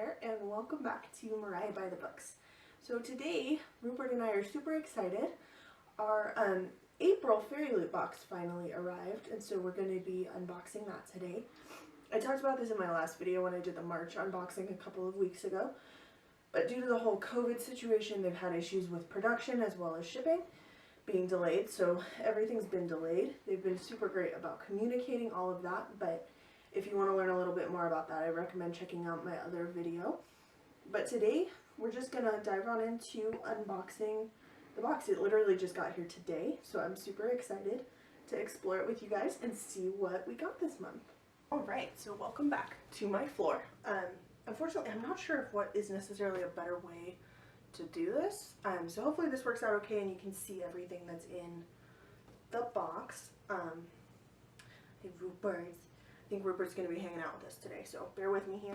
there, and welcome back to Mariah by the Books. So today, Rupert and I are super excited. Our April Fairyloot box finally arrived, and so we're going to be unboxing that today. I talked about this in my last video when I did the March unboxing a couple of weeks ago, but due to the whole COVID situation, they've had issues with production as well as shipping being delayed, so everything's been delayed. They've been super great about communicating all of that, but if you want to learn a little bit more about that, I recommend checking out my other video. But today, we're just going to dive on into unboxing the box. It literally just got here today, so I'm super excited to explore it with you guys and see what we got this month. Alright, so welcome back to my floor. Unfortunately, I'm not sure if what is necessarily a better way to do this. So hopefully this works out okay and you can see everything that's in the box. Hey, Rupert. I think Rupert's going to be hanging out with us today, so bear with me here.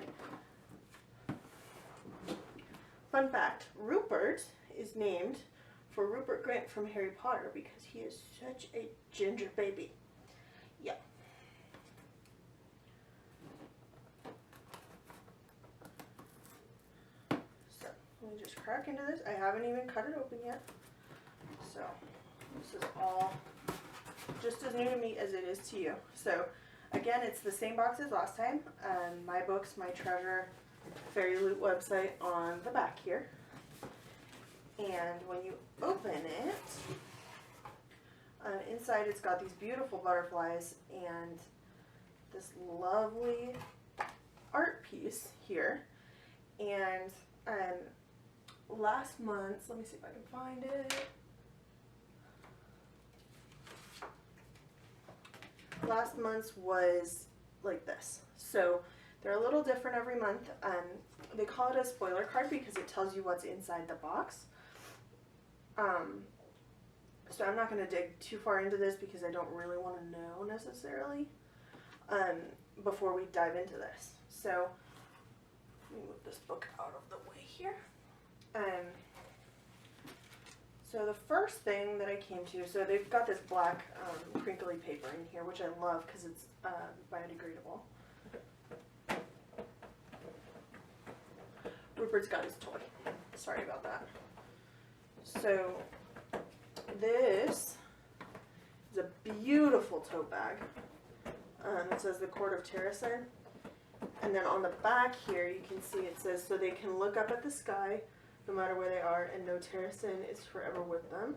Fun fact, Rupert is named for Rupert Grint from Harry Potter because he is such a ginger baby. Yeah. So, let me just crack into this. I haven't even cut it open yet. So, this is all just as new to me as it is to you. So, again, it's the same box as last time. My Books, My Treasure, Fairyloot website on the back here. And when you open it, inside it's got these beautiful butterflies and this lovely art piece here. And last month, let me see if I can find it. Last month's was like this. So they're a little different every month. They call it a spoiler card because it tells you what's inside the box. So I'm not going to dig too far into this because I don't really want to know necessarily before we dive into this. So let me move this book out of the way here. So the first thing that I came to, so they've got this black crinkly paper in here, which I love because it's biodegradable. Rupert's got his toy. Sorry about that. So this is a beautiful tote bag. It says the Court of Terrasen. And then on the back here you can see it says so they can look up at the sky no matter where they are, and no Terrasen is forever with them.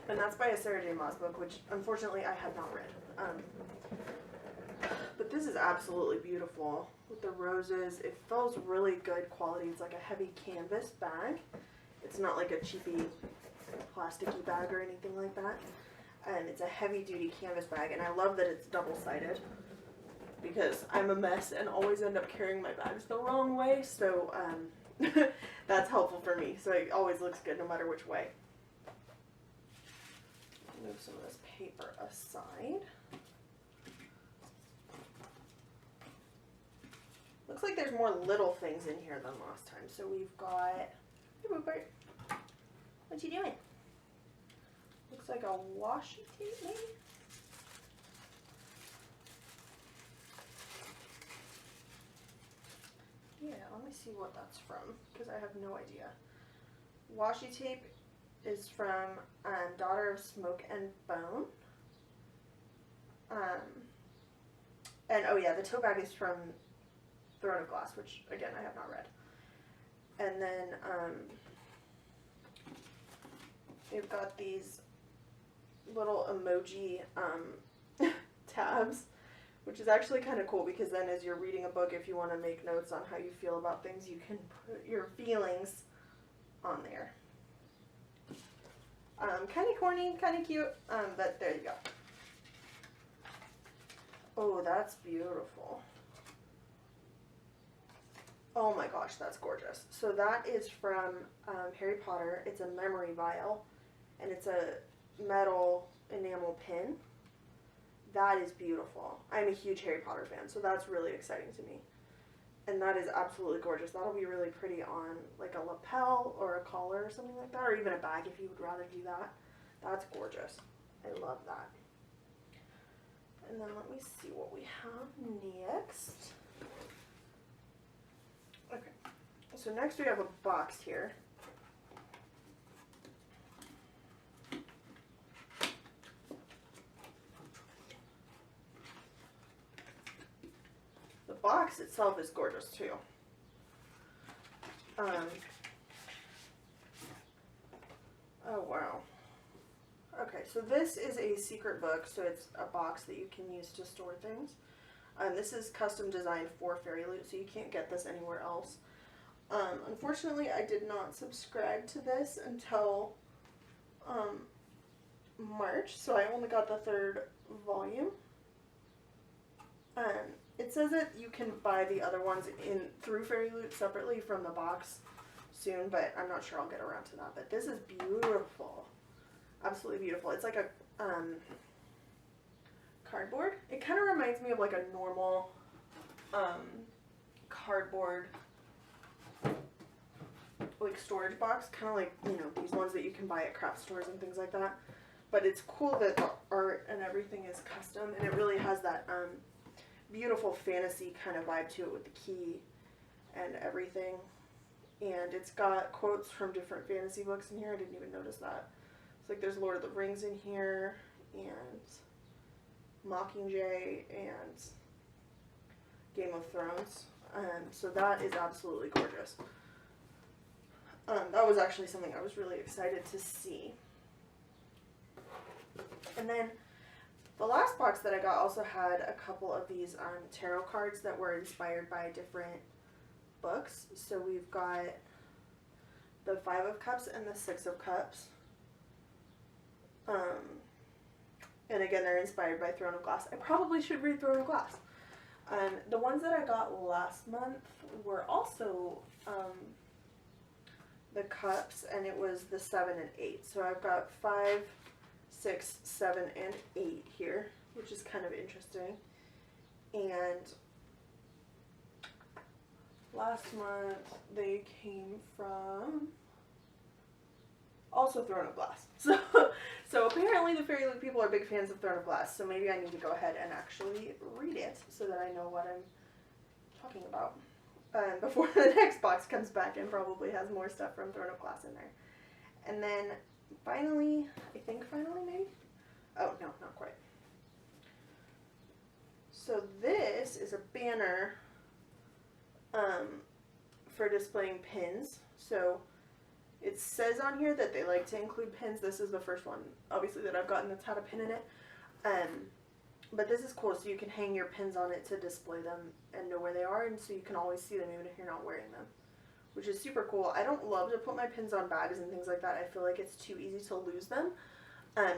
And that's by a Sarah J. Maas book, which unfortunately I have not read. But this is absolutely beautiful with the roses. It feels really good quality. It's like a heavy canvas bag. It's not like a cheapy plasticky bag or anything like that. And it's a heavy duty canvas bag, and I love that it's double-sided because I'm a mess and always end up carrying my bags the wrong way, so that's helpful for me. So it always looks good no matter which way. Move some of this paper aside. Looks like there's more little things in here than last time. So we've got, hey Rupert, what you doing? Looks like a washi tape maybe? Yeah, let me see what that's from because I have no idea. Washi tape is from Daughter of Smoke and Bone. And oh yeah, the tote bag is from Throne of Glass, which again I have not read. And then they've got these little emoji tabs, which is actually kind of cool because then as you're reading a book, if you want to make notes on how you feel about things, you can put your feelings on there. Kind of corny, kind of cute, but there you go. Oh, that's beautiful. Oh my gosh, that's gorgeous. So that is from Harry Potter. It's a memory vial, and it's a metal enamel pin. That is beautiful. I'm a huge Harry Potter fan, so that's really exciting to me. And that is absolutely gorgeous. That'll be really pretty on like a lapel or a collar or something like that, or even a bag if you would rather do that. That's gorgeous. I love that. And then let me see what we have next. Okay, So next we have a box here. The box itself is gorgeous too. Oh wow. Okay, so this is a secret book, so it's a box that you can use to store things. This is custom designed for Fairyloot, so you can't get this anywhere else. Unfortunately, I did not subscribe to this until March, so I only got the 3rd volume. It says that you can buy the other ones through Fairyloot separately from the box soon, but I'm not sure I'll get around to that. But this is beautiful. Absolutely beautiful. It's like a cardboard. It kind of reminds me of like a normal cardboard like storage box, kind of like, you know, these ones that you can buy at craft stores and things like that. But it's cool that the art and everything is custom, and it really has that beautiful fantasy kind of vibe to it with the key and everything. And it's got quotes from different fantasy books in here. I didn't even notice that. It's like there's Lord of the Rings in here, and Mockingjay, and Game of Thrones. So that is absolutely gorgeous. That was actually something I was really excited to see. And then the last box that I got also had a couple of these tarot cards that were inspired by different books. So we've got the 5 of Cups and the 6 of Cups. And again, they're inspired by Throne of Glass. I probably should read Throne of Glass. The ones that I got last month were also the cups, and it was the 7 and 8. So I've got 5, 6, 7, and 8 here, which is kind of interesting. And last month they came from also Throne of Glass. So apparently the Fairyloot people are big fans of Throne of Glass, so maybe I need to go ahead and actually read it so that I know what I'm talking about. Before the next box comes back and probably has more stuff from Throne of Glass in there. And then finally, maybe? Oh, no, not quite. So this is a banner for displaying pins. So it says on here that they like to include pins. This is the first one, obviously, that I've gotten that's had a pin in it. But this is cool, so you can hang your pins on it to display them and know where they are, and so you can always see them even if you're not wearing them, which is super cool. I don't love to put my pins on bags and things like that. I feel like it's too easy to lose them.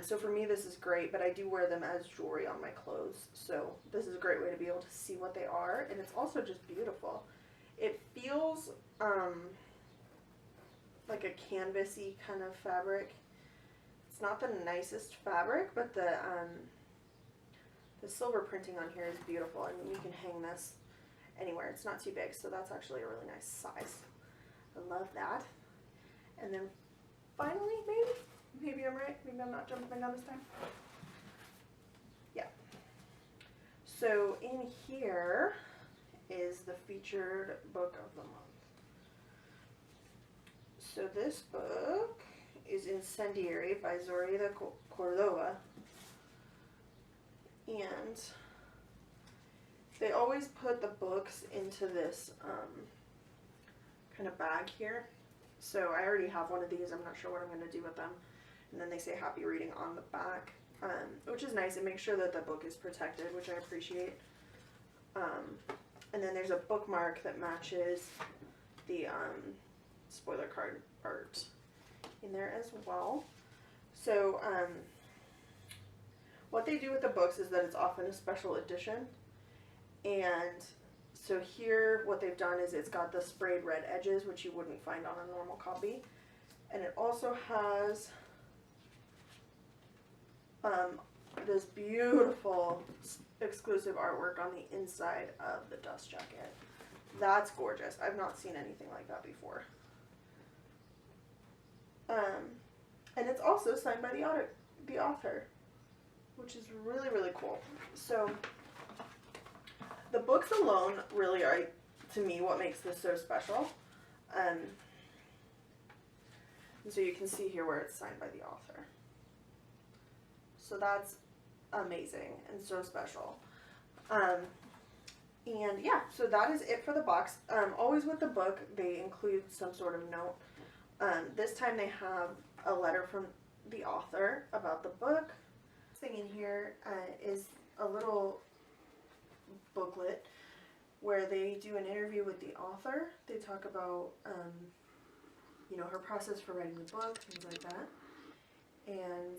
So for me, this is great, but I do wear them as jewelry on my clothes, so this is a great way to be able to see what they are, and it's also just beautiful. It feels like a canvasy kind of fabric. It's not the nicest fabric, but the silver printing on here is beautiful, and you can hang this anywhere. It's not too big, so that's actually a really nice size. I love that. And then finally, maybe I'm right, maybe I'm not jumping the gun this time. Yeah. So in here is the featured book of the month. So this book is Incendiary by Zoraida Cordova. And they always put the books into this kind of bag here. So I already have one of these. I'm not sure what I'm going to do with them. And then they say happy reading on the back, which is nice. It makes sure that the book is protected, which I appreciate. And then there's a bookmark that matches the spoiler card art in there as well. So what they do with the books is that it's often a special edition, and so here what they've done is it's got the sprayed red edges, which you wouldn't find on a normal copy, and it also has this beautiful exclusive artwork on the inside of the dust jacket. That's gorgeous. I've not seen anything like that before. And it's also signed by the author, which is really, really cool. So the books alone really are, to me, what makes this so special. And so you can see here where it's signed by the author. So that's amazing and so special. And yeah, so that is it for the box. Always with the book, they include some sort of note. This time they have a letter from the author about the book. This thing in here is a little booklet where they do an interview with the author. They talk about, you know, her process for writing the book, things like that. And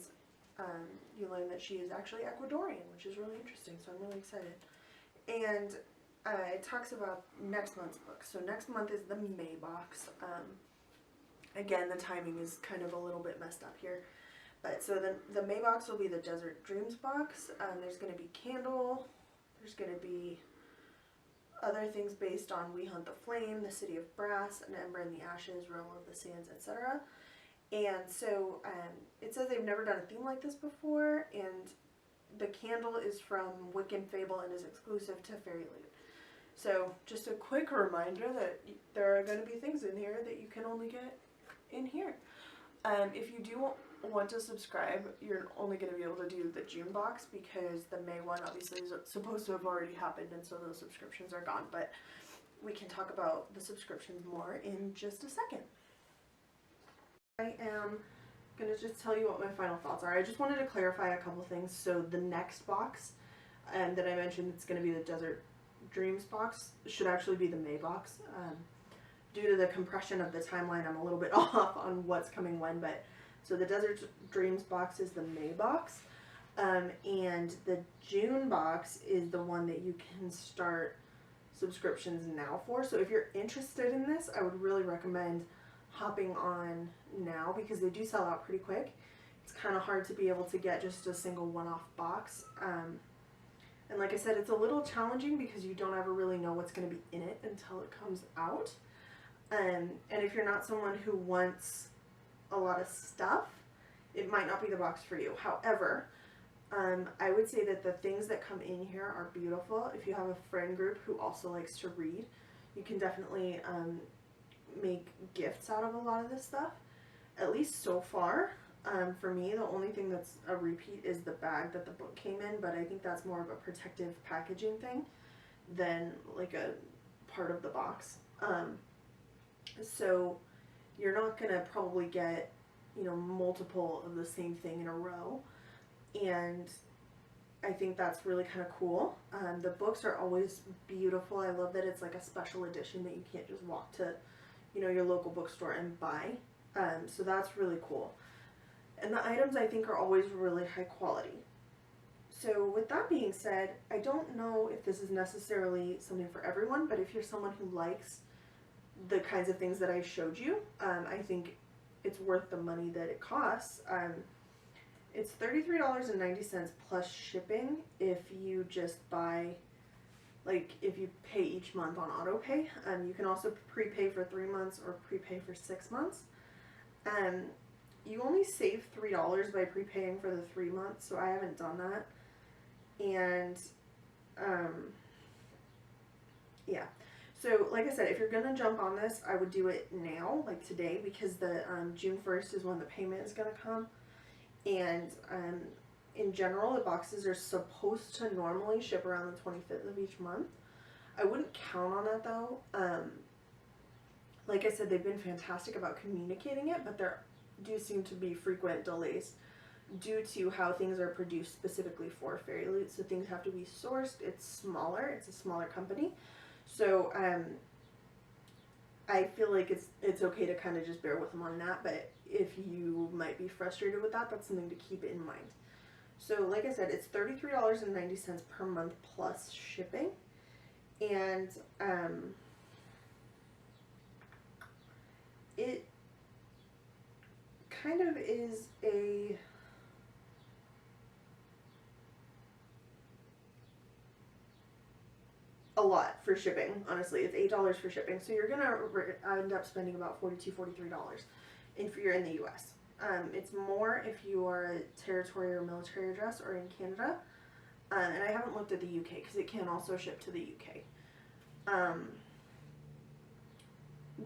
you learn that she is actually Ecuadorian, which is really interesting, so I'm really excited. And it talks about next month's book. So next month is the May box. Again, the timing is kind of a little bit messed up here. But so the May box will be the Desert Dreams box. There's going to be Candle. There's going to be other things based on We Hunt the Flame, The City of Brass, An Ember in the Ashes, Realm of the Sands, etc. And so it says they've never done a theme like this before, and the candle is from Wiccan Fable and is exclusive to Fairyloot. So just a quick reminder that there are going to be things in here that you can only get in here. If you do want to subscribe, you're only going to be able to do the June box because the May one obviously is supposed to have already happened, and so those subscriptions are gone. But we can talk about the subscriptions more in just a second. I am going to just tell you what my final thoughts are. I just wanted to clarify a couple things. So the next box that I mentioned, it's going to be the Desert Dreams box, should actually be the May box. Due to the compression of the timeline, I'm a little bit off on what's coming when, but so the Desert Dreams box is the May box, and the June box is the one that you can start subscriptions now for. So if you're interested in this, I would really recommend hopping on now because they do sell out pretty quick. It's kind of hard to be able to get just a single one-off box. And like I said, it's a little challenging because you don't ever really know what's going to be in it until it comes out. And if you're not someone who wants a lot of stuff, it might not be the box for you. However, I would say that the things that come in here are beautiful. If you have a friend group who also likes to read, you can definitely make gifts out of a lot of this stuff. At least so far, for me, the only thing that's a repeat is the bag that the book came in, but I think that's more of a protective packaging thing than like a part of the box. So you're not going to probably get, you know, multiple of the same thing in a row. And I think that's really kind of cool. The books are always beautiful. I love that it's like a special edition that you can't just walk to, you know, your local bookstore and buy. So that's really cool. And the items I think are always really high quality. So with that being said, I don't know if this is necessarily something for everyone, but if you're someone who likes the kinds of things that I showed you, I think it's worth the money that it costs. It's $33.90 plus shipping if you just buy, like if you pay each month on auto pay. You can also prepay for 3 months or prepay for 6 months. You only save $3 by prepaying for the 3 months, so I haven't done that. And yeah. So, like I said, if you're going to jump on this, I would do it now, like today, because the June 1st is when the payment is going to come. And in general, the boxes are supposed to normally ship around the 25th of each month. I wouldn't count on that, though. Like I said, they've been fantastic about communicating it, but there do seem to be frequent delays due to how things are produced specifically for Fairyloot. So things have to be sourced. It's smaller. It's a smaller company. So I feel like it's okay to kind of just bear with them on that, but if you might be frustrated with that, that's something to keep in mind. So like I said, it's $33.90 per month plus shipping, and it kind of is a lot for shipping. Honestly, it's $8 for shipping, so you're gonna end up spending about $42, $43 if you're in the US. It's more if you are a territory or military address or in Canada, and I haven't looked at the UK because it can also ship to the UK.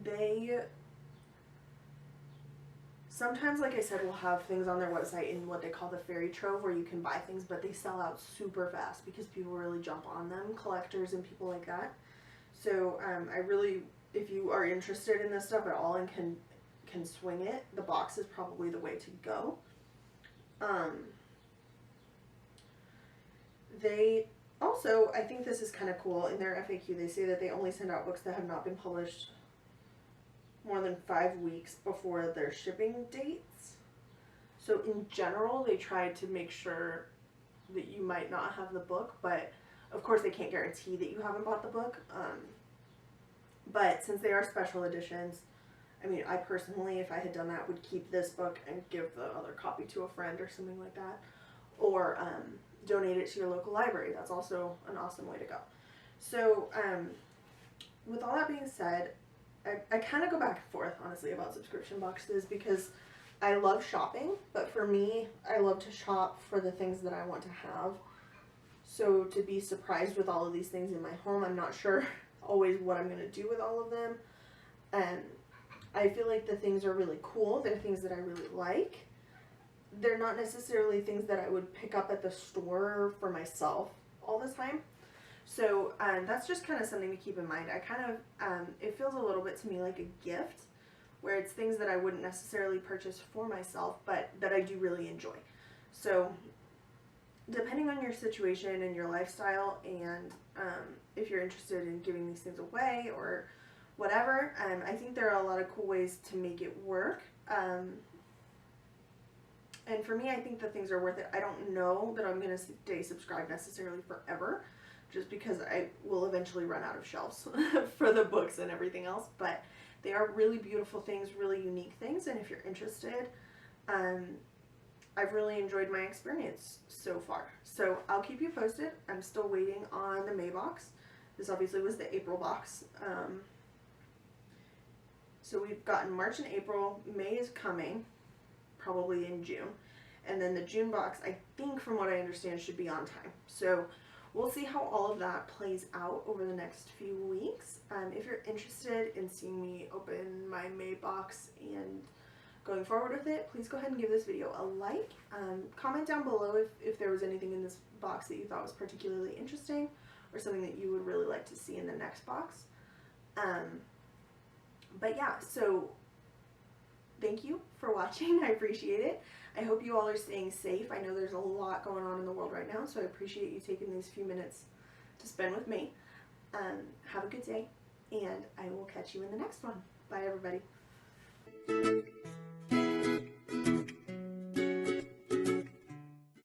they sometimes, like I said, will have things on their website in what they call the fairy trove, where you can buy things, but they sell out super fast because people really jump on them, collectors and people like that. So I really, if you are interested in this stuff at all and can swing it, the box is probably the way to go. They also, I think this is kind of cool, in their FAQ they say that they only send out books that have not been published more than 5 weeks before their shipping dates. So in general, they try to make sure that you might not have the book, but of course they can't guarantee that you haven't bought the book. But since they are special editions, I mean, I personally, if I had done that, would keep this book and give the other copy to a friend or something like that. Or donate it to your local library. That's also an awesome way to go. So with all that being said, I kind of go back and forth, honestly, about subscription boxes, because I love shopping, but for me, I love to shop for the things that I want to have. So to be surprised with all of these things in my home, I'm not sure always what I'm going to do with all of them. And I feel like the things are really cool. They're things that I really like. They're not necessarily things that I would pick up at the store for myself all the time. So that's just kind of something to keep in mind. I kind of, it feels a little bit to me like a gift, where it's things that I wouldn't necessarily purchase for myself, but that I do really enjoy. So depending on your situation and your lifestyle, and if you're interested in giving these things away or whatever, I think there are a lot of cool ways to make it work. And for me, I think that things are worth it. I don't know that I'm going to stay subscribed necessarily forever, just because I will eventually run out of shelves for the books and everything else. But they are really beautiful things, really unique things. And if you're interested, I've really enjoyed my experience so far. So I'll keep you posted. I'm still waiting on the May box. This obviously was the April box. So we've gotten March and April. May is coming, probably in June. And then the June box, I think from what I understand, should be on time. So we'll see how all of that plays out over the next few weeks. If you're interested in seeing me open my May box and going forward with it, please go ahead and give this video a like. Comment down below if there was anything in this box that you thought was particularly interesting, or something that you would really like to see in the next box. But yeah, so thank you for watching. I appreciate it. I hope you all are staying safe. I know there's a lot going on in the world right now, so I appreciate you taking these few minutes to spend with me. Have a good day, and I will catch you in the next one. Bye, everybody.